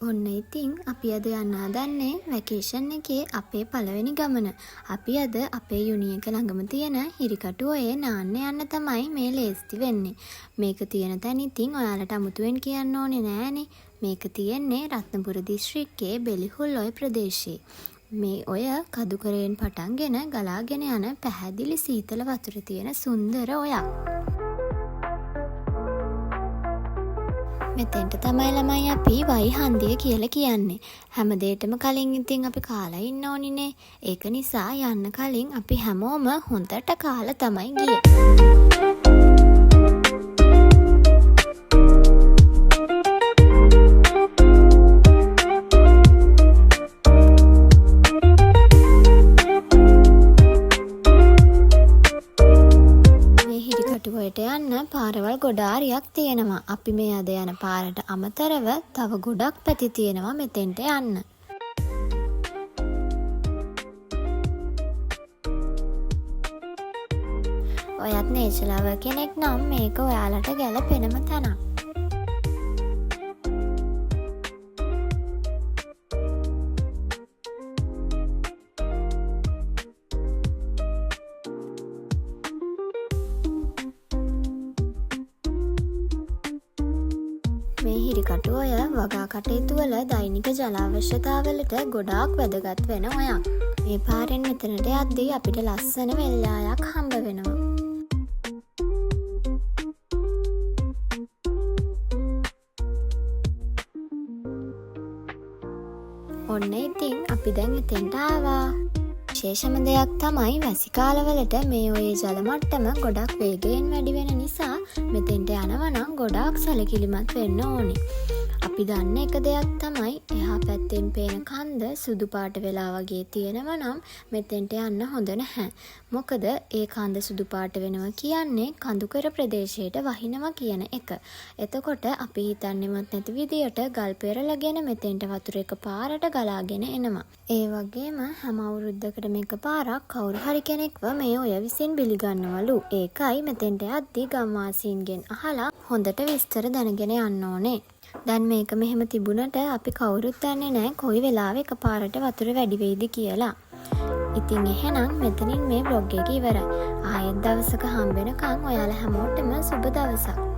ඔන්න ඉතින් අපි අද යන්න හදන්නේ වැකේෂන් එකේ අපේ පළවෙනි ගමන. අපි අද අපේ යුනි එක ළඟම තියෙන හිරිකටුවේ නාන්න යන්න තමයි මේ ලේස්ති වෙන්නේ. මේක තියෙන තැන ඉතින් ඔයාලට අමුතුවෙන් කියන්න ඕනේ නෑනේ. මේක තියෙන්නේ රත්නපුර දිස්ත්‍රික්කයේ බෙලිහුල්ලොය ප්‍රදේශයේ. මේ ඔය කදුකරයෙන් පටන්ගෙන ගලාගෙන යන පැහැදිලි සීතල වතුර තියෙන සුන්දර ඔයක්. මෙතෙන්ට තමයි ළමයි අපි වයි හන්දිය කියලා කියන්නේ. හැමදේටම කලින් ඉතින් අපි කාලා ඉන්න ඕනිනේ. ඒක නිසා යන්න කලින් අපි හැමෝම හොඳට කාලා තමයි ගියේ. යන්න පාරවල් ගොඩාරියක් තියෙනවා. අපි මේ අද යන පාරට අමතරව තව ගොඩක් පැති තියෙනවා මෙතෙන්ට යන්න. ඔයත් නේචර් ලවර් කෙනෙක් නම් මේක ඔයාලට ගැලපෙනම තැනක්. මේ හිරිකටුව ඔය වගා කටයුතු වල දෛනික ජල අවශ්‍යතාවලට ගොඩාක් වැදගත් වෙන ඔයක්. මේ පාරෙන් මෙතනට යද්දී අපිට ලස්සන වෙල්යායක් හම්බ වෙනවා. ඔන්න ඉතින් අපි දැන් එතෙන්ට ආවා. විශේෂම දෙයක් තමයි වැසි කාලවලට මේ ඔයේ ජල මට්ටම ගොඩක් වේගයෙන් වැඩි වෙන නිසා මෙතෙන්ට යනවා නම් ගොඩාක් සැලකිලිමත් වෙන්න ඕනේ. අපි දන්න එක දෙයක් තමයි එහා පැත්තෙන් පේන කන්ද සුදු පාට වෙලා වගේ තියෙනවා නම් මෙතෙන්ට යන්න හොඳ නැහැ. මොකද ඒ කන්ද සුදු පාට වෙනවා කියන්නේ කඳුකර ප්‍රදේශයට වහිනවා කියන එක. එතකොට අපි හිතන්නේවත් නැති විදියට ගල් පෙරලගෙන මෙතෙන්ට වතුර එක පාරට ගලාගෙන එනවා. ඒ වගේම හැම අවුරුද්දකටම එකපාරක් කවුරු හරි කෙනෙක්ව මේ ඔය විසින් බිලිගන්නවලු. ඒකයි මෙතෙන්ට යද්දී ගම්වාසීන්ගෙන් අහලා හොඳට විස්තර දැනගෙන යන්න ඕනේ. දැන් මේක මෙහෙම තිබුණට අපි කවුරුත් දන්නේ නැහැ කොයි වෙලාවෙ එකපාරට වතුර වැඩි වෙයිද කියලා. ඉතින් එහෙනම් මෙතනින් මේ vlog එක ඉවරයි. ආයෙත් දවසක හම්බ වෙනකන් ඔයාලා හැමෝටම සුබ දවසක්.